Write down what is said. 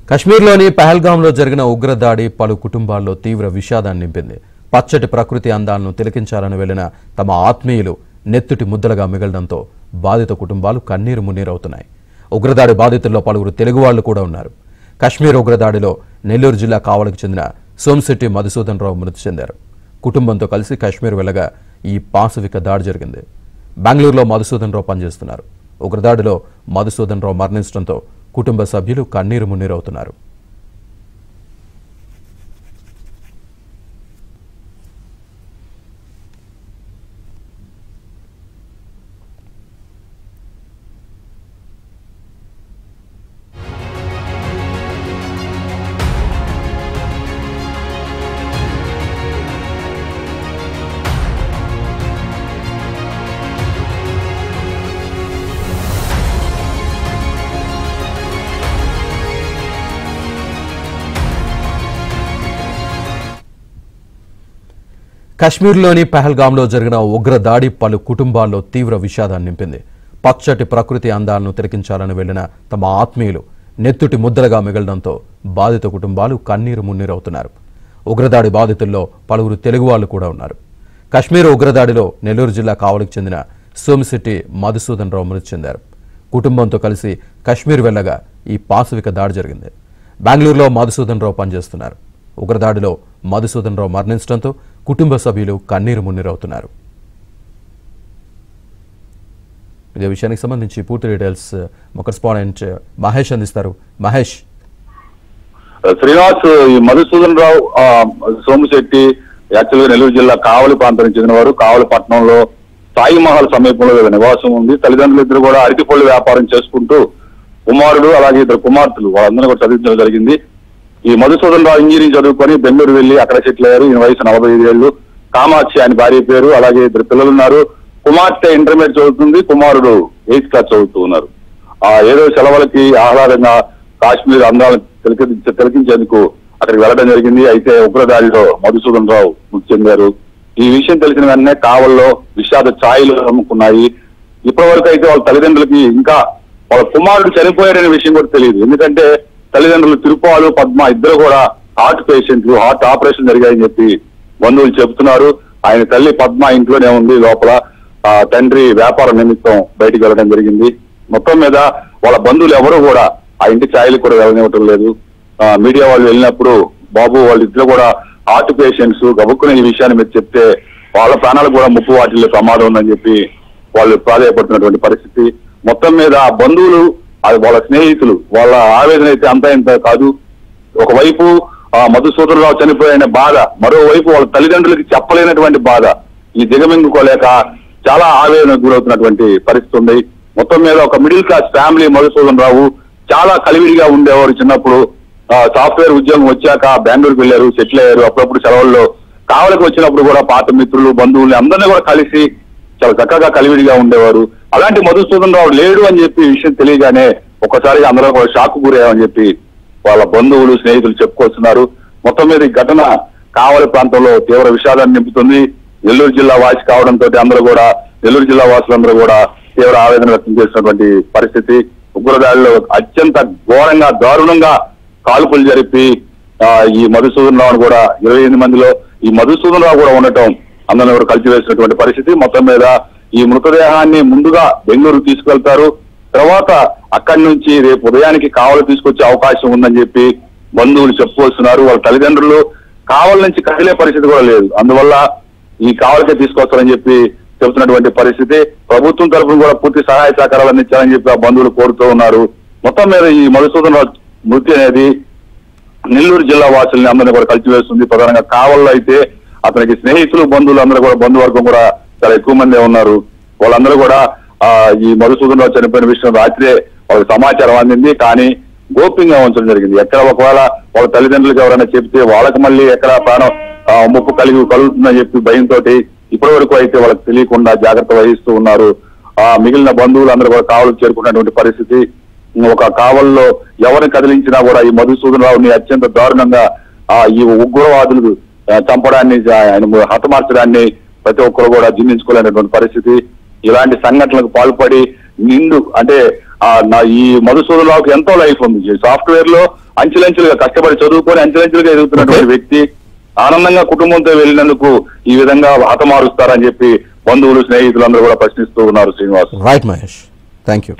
కశ్మీర్లోని పహల్గాంలో జరిగిన ఉగ్రదాడి పలు కుటుంబాల్లో తీవ్ర విషాదాన్ని నింపింది. పచ్చటి ప్రకృతి అందాలను తిలకించాలని వెళ్లిన తమ ఆత్మీయులు నెత్తుటి ముద్దలుగా మిగలడంతో బాధిత కుటుంబాలు కన్నీరు మున్నీరవుతున్నాయి. ఉగ్రదాడి బాధితుల్లో పలువురు తెలుగు వాళ్లు కూడా ఉన్నారు. కశ్మీర్ ఉగ్రదాడిలో నెల్లూరు జిల్లా కావలికి చెందిన సోమశెట్టి మధుసూదన్ రావు మృతి చెందారు. కుటుంబంతో కలిసి కశ్మీర్ వెళ్లగా ఈ పాశవిక దాడి జరిగింది. బెంగళూరులో మధుసూదన్ రావు పనిచేస్తున్నారు. ఉగ్రదాడిలో మధుసూదన్ రావు మరణించడంతో కుటుంబ సభ్యులు కన్నీరు మున్నీరవుతున్నారు. కశ్మీర్లోని పహల్గాంలో జరిగిన ఉగ్రదాడి పలు కుటుంబాల్లో తీవ్ర విషాదాన్ని నింపింది. పచ్చటి ప్రకృతి అందాలను తిలకించాలని వెళ్లిన తమ ఆత్మీయులు నెత్తుటి ముద్దలుగా మిగలడంతో బాధిత కుటుంబాలు కన్నీరు మున్నీరవుతున్నారు. ఉగ్రదాడి బాధితుల్లో పలువురు తెలుగు వాళ్లు కూడా ఉన్నారు. కశ్మీర్ ఉగ్రదాడిలో నెల్లూరు జిల్లా కావలికి చెందిన సోమశెట్టి మధుసూదన్ రావు మృతి చెందారు. కుటుంబంతో కలిసి కశ్మీర్ వెళ్లగా ఈ పాశవిక దాడి జరిగింది. బెంగళూరులో మధుసూదన్ రావు పనిచేస్తున్నారు. ఉగ్రదాడిలో మధుసూదన్ రావు మరణించడంతో కుటుంబ సభ్యులు కన్నీరు మున్నీరవుతున్నారు. ఇదే విషయానికి సంబంధించి పూర్తి డీటెయిల్స్ మా కరెస్పాండెంట్ మహేష్ అందిస్తారు. మహేష్. శ్రీనివాస్, ఈ మధుసూదన్ రావు సోమశెట్టి యాక్చువల్గా నెల్లూరు జిల్లా కావలి ప్రాంతానికి చెందినవారు. కావలి పట్టణంలో సాయి మహల్ సమీపంలో నివాసం ఉంది. తల్లిదండ్రులు ఇద్దరు కూడా అరటిపళ్ళు వ్యాపారం చేసుకుంటూ కుమారుడు అలాగే ఇద్దరు కుమార్తెలు వాళ్ళందరూ కూడా చదివించడం జరిగింది. ఈ మధుసూదన్ రావు ఇంజనీరింగ్ చదువుకొని బెంగళూరు వెళ్లి అక్కడ సెటిల్ అయ్యారు. ఈయన వయసు 45 ఏళ్లు. కామాక్షి ఆయన భార్య పేరు. అలాగే ఇద్దరు పిల్లలు ఉన్నారు. కుమార్తె ఇంటర్మీడియట్ చదువుతుంది, కుమారుడు 8th క్లాస్ చదువుతూ ఉన్నారు. ఏదో సెలవులకి ఆహ్లాదంగా కాశ్మీర్ అందాలను తిలకించేందుకు అక్కడికి వెళ్లడం జరిగింది. అయితే ఉగ్రదాడిలో మధుసూదన్ రావు మృతి చెందారు. ఈ విషయం తెలిసిన వెంటనే కావల్లో విషాద ఛాయలు అమ్ముకున్నాయి. ఇప్పటి వరకు అయితే వాళ్ళ తల్లిదండ్రులకి ఇంకా వాళ్ళ కుమారుడు చనిపోయారనే విషయం కూడా తెలియదు. ఎందుకంటే తల్లిదండ్రులు తిరుపాలు పద్మ ఇద్దరు కూడా హార్ట్ పేషెంట్లు, హార్ట్ ఆపరేషన్ జరిగాయని చెప్పి బంధువులు చెబుతున్నారు. ఆయన తల్లి పద్మ ఇంట్లోనే ఉంది. లోపల తండ్రి వ్యాపార నిమిత్తం బయటికి వెళ్ళడం జరిగింది. మొత్తం మీద వాళ్ళ బంధువులు ఎవరు కూడా ఆ ఇంటి ఛాయలు కూడా వెళ్ళనివ్వటం లేదు. మీడియా వాళ్ళు వెళ్ళినప్పుడు బాబు వాళ్ళిద్దరు కూడా హార్ట్ పేషెంట్స్, గబుక్కున ఈ విషయాన్ని మీరు చెప్తే వాళ్ళ ప్రాణాలు కూడా ముప్పు వాటిల్లో ప్రమాదం ఉందని చెప్పి వాళ్ళు ప్రాధాయపడుతున్నటువంటి పరిస్థితి. మొత్తం మీద ఆ బంధువులు వాళ్ళ స్నేహితులు వాళ్ళ ఆవేదన అయితే అంతా ఇంత కాదు. ఒకవైపు మధుసూదన్ రావు చనిపోయిన బాధ, మరోవైపు వాళ్ళ తల్లిదండ్రులకి చెప్పలేనటువంటి బాధ, ఈ దిగమింగుకోలేక చాలా ఆవేదనకు గురవుతున్నటువంటి పరిస్థితి ఉంది. మొత్తం మీద ఒక మిడిల్ క్లాస్ ఫ్యామిలీ మధుసూదన్ రావు చాలా కలివిడిగా ఉండేవారు. చిన్నప్పుడు సాఫ్ట్వేర్ ఉద్యోగం వచ్చాక బెంగళూరుకు వెళ్లారు, సెటిల్ అయ్యారు. అప్పుడప్పుడు సెలవుల్లో కావలికి వచ్చినప్పుడు కూడా పాత మిత్రులు బంధువుల్ని అందరినీ కూడా కలిసి చాలా చక్కగా కలివిడిగా ఉండేవారు. అలాంటి మధుసూదన్ రావు లేడు అని చెప్పి విషయం తెలియగానే ఒక్కసారిగా అందరూ కూడా షాక్ గురయ్యామని చెప్పి వాళ్ళ బంధువులు స్నేహితులు చెప్పుకొస్తున్నారు. మొత్తం మీద ఈ ఘటన కావలి ప్రాంతంలో తీవ్ర విషాదాన్ని నింపుతుంది. నెల్లూరు జిల్లా వాసి కావడంతో అందరూ కూడా నెల్లూరు జిల్లా వాసులందరూ కూడా తీవ్ర ఆవేదన వ్యక్తం చేసినటువంటి పరిస్థితి. ఉగ్రదాడిలో అత్యంత ఘోరంగా దారుణంగా కాల్పులు జరిపి ఈ మధుసూదన్ రావును కూడా 28 మందిలో ఈ మధుసూదన్ రావు కూడా ఉండటం అందరిని కూడా కలిసివేసినటువంటి పరిస్థితి. మొత్తం మీద ఈ మృతదేహాన్ని ముందుగా బెంగళూరు తీసుకెళ్తారు. తర్వాత అక్కడి నుంచి రేపు ఉదయానికి కావలి తీసుకొచ్చే అవకాశం ఉందని చెప్పి బంధువులు చెప్పుకొస్తున్నారు. వాళ్ళ తల్లిదండ్రులు కావలి నుంచి కదిలే పరిస్థితి కూడా లేదు. అందువల్ల ఈ కావలికే తీసుకొస్తారని చెప్పి చెబుతున్నటువంటి పరిస్థితి. ప్రభుత్వం తరఫున కూడా పూర్తి సహాయ సహకారాలు అందించాలని చెప్పి ఆ బంధువులు కోరుతూ ఉన్నారు. మొత్తం మీద ఈ మధుసూదన్ రావు మృతి అనేది నెల్లూరు జిల్లా వాసుల్ని అందరినీ కూడా కలిసివేస్తుంది. ప్రధానంగా కావల్లో అయితే అతనికి స్నేహితులు బంధువులు అందరూ కూడా బంధువర్గం కూడా చాలా ఎక్కువ మందే ఉన్నారు. వాళ్ళందరూ కూడా ఈ మధుసూదన్ రావు చనిపోయిన విషయం రాత్రే వాళ్ళకి సమాచారం అందింది. కానీ గోప్యంగా ఉంచడం జరిగింది. ఎక్కడ ఒకవేళ వాళ్ళ తల్లిదండ్రులకు ఎవరైనా చెప్తే వాళ్ళకి మళ్ళీ ఎక్కడ ప్రాణం ముప్పు కలుగుతుందని చెప్పి భయంతో ఇప్పటి వరకు అయితే వాళ్ళకి తెలియకుండా జాగ్రత్త వహిస్తూ ఉన్నారు. మిగిలిన బంధువులందరూ కూడా కావలికి చేరుకున్నటువంటి పరిస్థితి. ఒక కావల్లో ఎవరిని కదిలించినా కూడా ఈ మధుసూదన్ రావుని అత్యంత దారుణంగా ఈ ఉగ్రవాదులు చంపడాన్ని, ఆయన హతమార్చడాన్ని ప్రతి ఒక్కరు కూడా జీర్ణించుకోలేనటువంటి పరిస్థితి. ఇలాంటి సంఘటనలకు పాల్పడి నిండు అంటే ఈ మధుసూదనరావుకి ఎంతో లైఫ్ ఉంది. సాఫ్ట్వేర్ లో అంచెలంచెలుగా కష్టపడి చదువుకొని అంచెలంచెలుగా ఎదుగుతున్నటువంటి వ్యక్తి ఆనందంగా కుటుంబంతో వెళ్ళినందుకు ఈ విధంగా హతమారుస్తారని చెప్పి బంధువులు స్నేహితులందరూ కూడా ప్రశ్నిస్తూ ఉన్నారు. Srinivas. Right Mahesh, thank you.